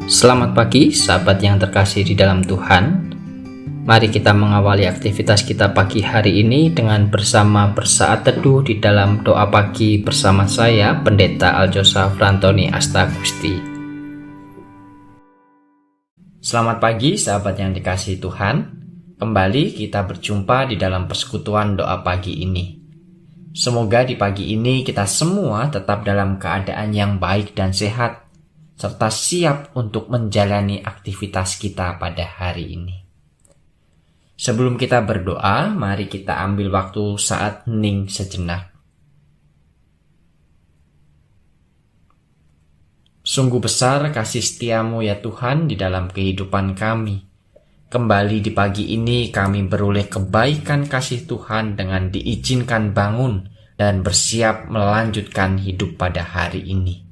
Selamat pagi, sahabat yang terkasih di dalam Tuhan. Mari kita mengawali aktivitas kita pagi hari ini dengan bersama bersaat teduh di dalam doa pagi bersama saya, Pendeta Aljosa Frantoni Astagusti. Selamat pagi, sahabat yang dikasihi Tuhan. Kembali kita berjumpa di dalam persekutuan doa pagi ini. Semoga di pagi ini kita semua tetap dalam keadaan yang baik dan sehat, serta siap untuk menjalani aktivitas kita pada hari ini. Sebelum kita berdoa, mari kita ambil waktu saat hening sejenak. Sungguh besar kasih setiamu ya Tuhan di dalam kehidupan kami. Kembali di pagi ini kami beroleh kebaikan kasih Tuhan dengan diizinkan bangun dan bersiap melanjutkan hidup pada hari ini.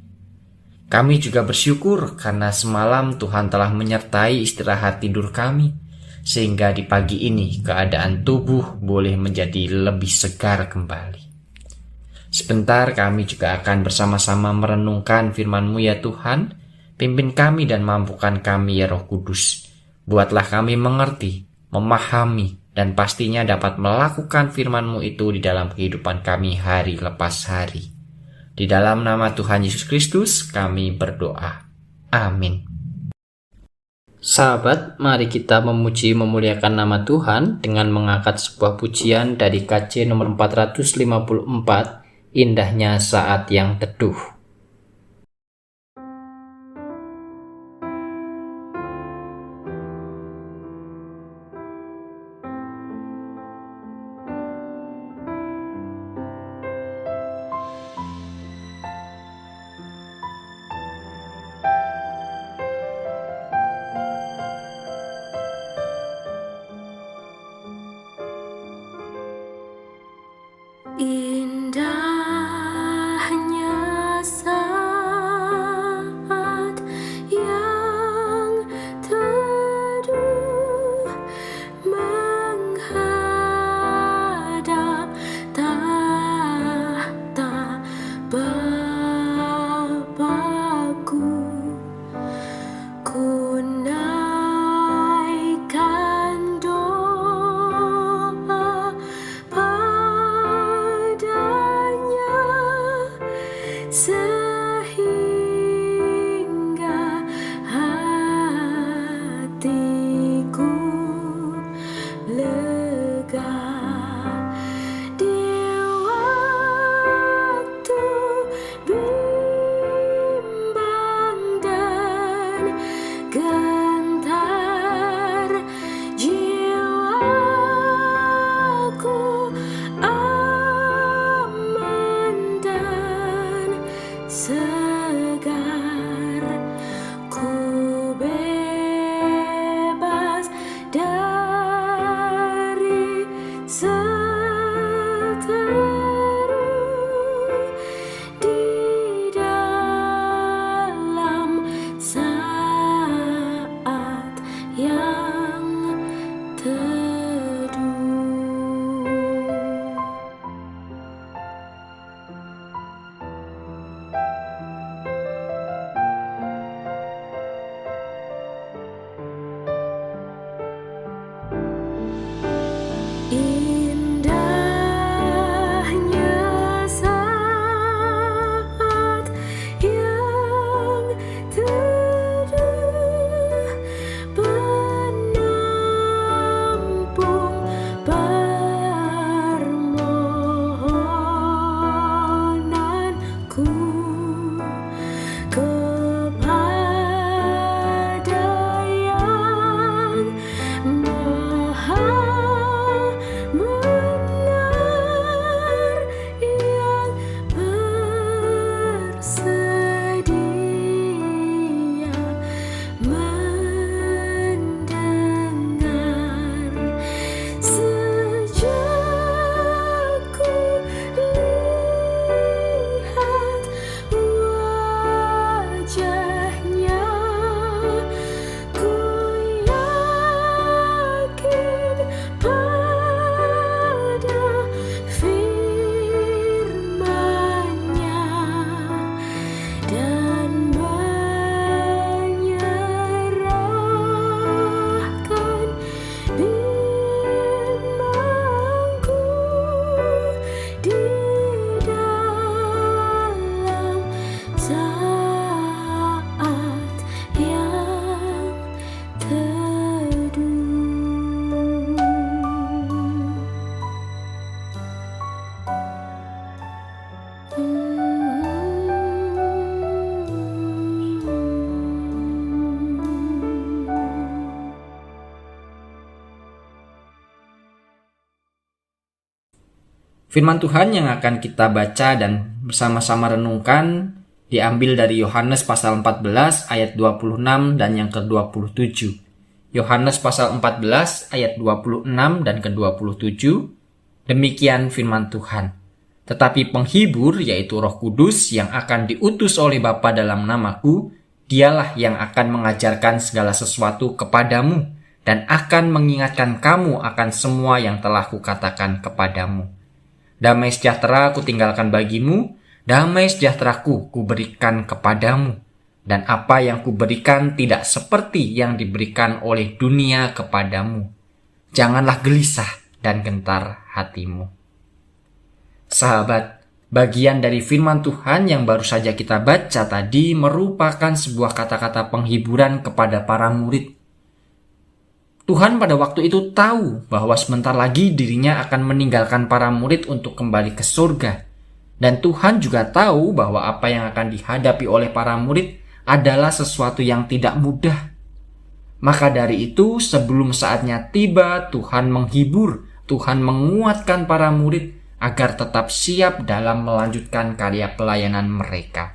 Kami juga bersyukur karena semalam Tuhan telah menyertai istirahat tidur kami, sehingga di pagi ini keadaan tubuh boleh menjadi lebih segar kembali. Sebentar kami juga akan bersama-sama merenungkan firman-Mu ya Tuhan. Pimpin kami dan mampukan kami ya Roh Kudus. Buatlah kami mengerti, memahami, dan pastinya dapat melakukan firman-Mu itu di dalam kehidupan kami hari lepas hari. Di dalam nama Tuhan Yesus Kristus kami berdoa. Amin. Sahabat, mari kita memuji memuliakan nama Tuhan dengan mengangkat sebuah pujian dari KJ nomor 454, Indahnya Saat yang Teduh. Indahnya Firman Tuhan yang akan kita baca dan bersama-sama renungkan diambil dari Yohanes pasal 14 ayat 26 dan yang ke-27. Yohanes pasal 14 ayat 26 dan ke-27. Demikian firman Tuhan. Tetapi penghibur, yaitu Roh Kudus yang akan diutus oleh Bapa dalam namaku, dialah yang akan mengajarkan segala sesuatu kepadamu dan akan mengingatkan kamu akan semua yang telah kukatakan kepadamu. Damai sejahtera kutinggalkan bagimu, damai sejahteraku kuberikan kepadamu. Dan apa yang kuberikan tidak seperti yang diberikan oleh dunia kepadamu. Janganlah gelisah dan gentar hatimu. Sahabat, bagian dari firman Tuhan yang baru saja kita baca tadi merupakan sebuah kata-kata penghiburan kepada para murid. Tuhan pada waktu itu tahu bahwa sebentar lagi dirinya akan meninggalkan para murid untuk kembali ke surga. Dan Tuhan juga tahu bahwa apa yang akan dihadapi oleh para murid adalah sesuatu yang tidak mudah. Maka dari itu, sebelum saatnya tiba, Tuhan menghibur, Tuhan menguatkan para murid agar tetap siap dalam melanjutkan karya pelayanan mereka.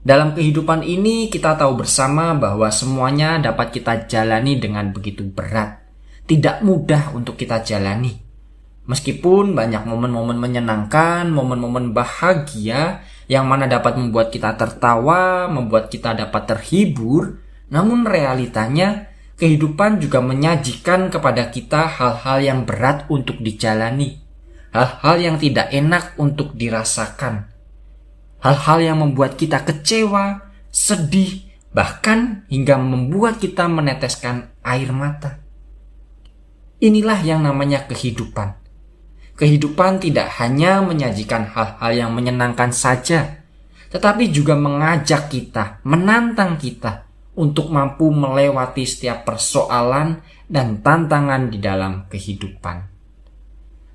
Dalam kehidupan ini kita tahu bersama bahwa semuanya dapat kita jalani dengan begitu berat. Tidak mudah untuk kita jalani. Meskipun banyak momen-momen menyenangkan, momen-momen bahagia yang mana dapat membuat kita tertawa, membuat kita dapat terhibur, namun realitanya kehidupan juga menyajikan kepada kita hal-hal yang berat untuk dijalani. Hal-hal yang tidak enak untuk dirasakan. Hal-hal yang membuat kita kecewa, sedih, bahkan hingga membuat kita meneteskan air mata. Inilah yang namanya kehidupan. Kehidupan tidak hanya menyajikan hal-hal yang menyenangkan saja, tetapi juga mengajak kita, menantang kita untuk mampu melewati setiap persoalan dan tantangan di dalam kehidupan.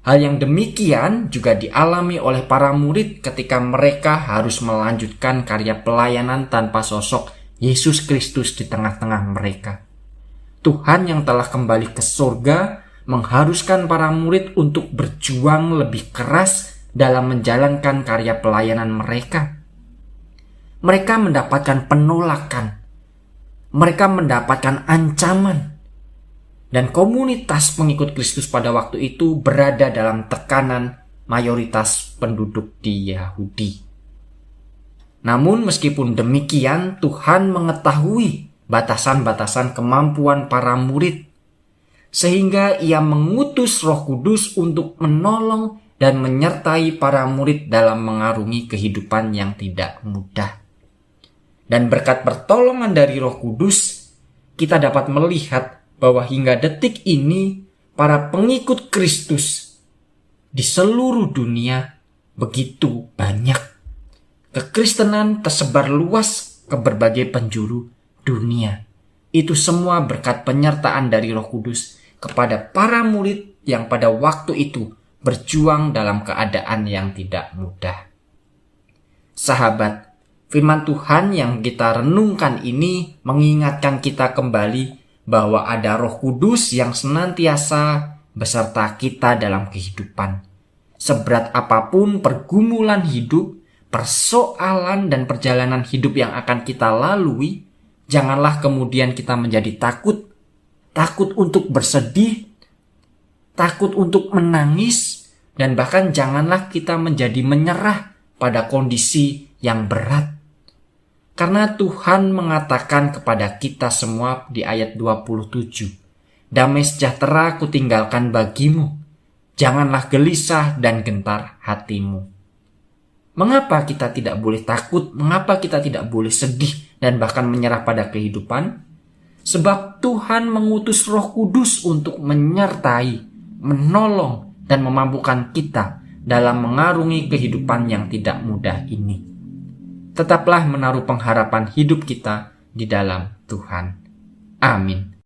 Hal yang demikian juga dialami oleh para murid ketika mereka harus melanjutkan karya pelayanan tanpa sosok Yesus Kristus di tengah-tengah mereka. Tuhan yang telah kembali ke surga mengharuskan para murid untuk berjuang lebih keras dalam menjalankan karya pelayanan mereka. Mereka mendapatkan penolakan. Mereka mendapatkan ancaman. Dan komunitas pengikut Kristus pada waktu itu berada dalam tekanan mayoritas penduduk di Yahudi. Namun meskipun demikian, Tuhan mengetahui batasan-batasan kemampuan para murid, sehingga Ia mengutus Roh Kudus untuk menolong dan menyertai para murid dalam mengarungi kehidupan yang tidak mudah. Dan berkat pertolongan dari Roh Kudus, kita dapat melihat bahwa hingga detik ini para pengikut Kristus di seluruh dunia begitu banyak. Kekristenan tersebar luas ke berbagai penjuru dunia. Itu semua berkat penyertaan dari Roh Kudus kepada para murid yang pada waktu itu berjuang dalam keadaan yang tidak mudah. Sahabat, firman Tuhan yang kita renungkan ini mengingatkan kita kembali bahwa ada Roh Kudus yang senantiasa beserta kita dalam kehidupan. Seberat apapun pergumulan hidup, persoalan dan perjalanan hidup yang akan kita lalui, janganlah kemudian kita menjadi takut untuk bersedih, takut untuk menangis, dan bahkan janganlah kita menjadi menyerah pada kondisi yang berat. Karena Tuhan mengatakan kepada kita semua di ayat 27, damai sejahtera kutinggalkan bagimu, janganlah gelisah dan gentar hatimu. Mengapa kita tidak boleh takut? Mengapa kita tidak boleh sedih dan bahkan menyerah pada kehidupan? Sebab Tuhan mengutus Roh Kudus untuk menyertai, menolong, dan memampukan kita dalam mengarungi kehidupan yang tidak mudah ini. Tetaplah menaruh pengharapan hidup kita di dalam Tuhan. Amin.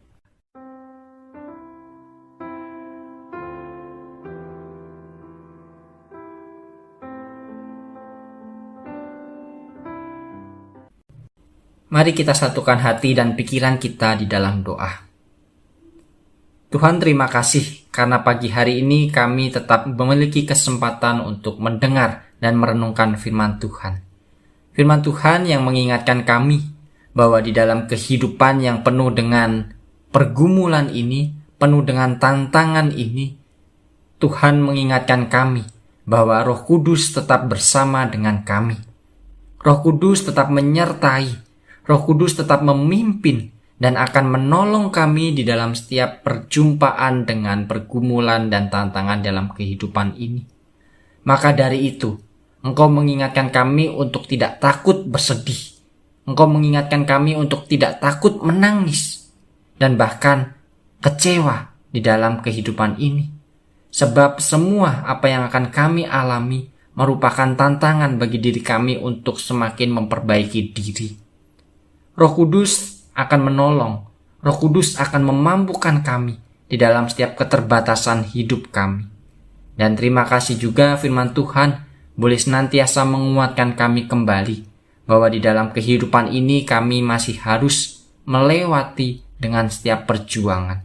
Mari kita satukan hati dan pikiran kita di dalam doa. Tuhan, terima kasih karena pagi hari ini kami tetap memiliki kesempatan untuk mendengar dan merenungkan firman Tuhan. Firman Tuhan yang mengingatkan kami bahwa di dalam kehidupan yang penuh dengan pergumulan ini, penuh dengan tantangan ini, Tuhan mengingatkan kami bahwa Roh Kudus tetap bersama dengan kami. Roh Kudus tetap menyertai, Roh Kudus tetap memimpin dan akan menolong kami di dalam setiap perjumpaan dengan pergumulan dan tantangan dalam kehidupan ini. Maka dari itu, Engkau mengingatkan kami untuk tidak takut bersedih. Engkau mengingatkan kami untuk tidak takut menangis dan bahkan kecewa di dalam kehidupan ini. Sebab semua apa yang akan kami alami merupakan tantangan bagi diri kami untuk semakin memperbaiki diri. Roh Kudus akan menolong, Roh Kudus akan memampukan kami di dalam setiap keterbatasan hidup kami. Dan terima kasih juga firman Tuhan boleh senantiasa menguatkan kami kembali bahwa di dalam kehidupan ini kami masih harus melewati dengan setiap perjuangan.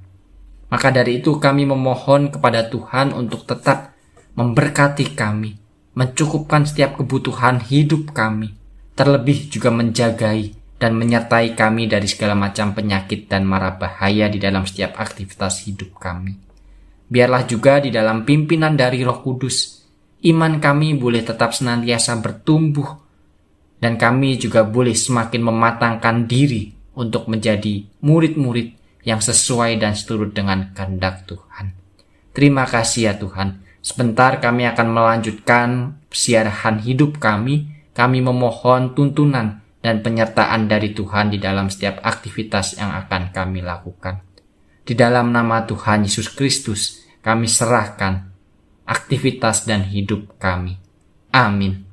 Maka dari itu kami memohon kepada Tuhan untuk tetap memberkati kami, mencukupkan setiap kebutuhan hidup kami, terlebih juga menjagai dan menyertai kami dari segala macam penyakit dan mara bahaya di dalam setiap aktivitas hidup kami. Biarlah juga di dalam pimpinan dari Roh Kudus, iman kami boleh tetap senantiasa bertumbuh dan kami juga boleh semakin mematangkan diri untuk menjadi murid-murid yang sesuai dan seturut dengan kehendak Tuhan. Terima kasih ya Tuhan. Sebentar kami akan melanjutkan siarahan hidup kami. Kami memohon tuntunan dan penyertaan dari Tuhan di dalam setiap aktivitas yang akan kami lakukan. Di dalam nama Tuhan Yesus Kristus, kami serahkan aktivitas dan hidup kami. Amin.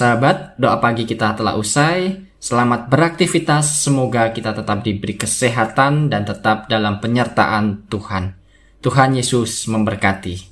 Sahabat, doa pagi kita telah usai. Selamat beraktivitas, semoga kita tetap diberi kesehatan dan tetap dalam penyertaan Tuhan. Tuhan Yesus memberkati.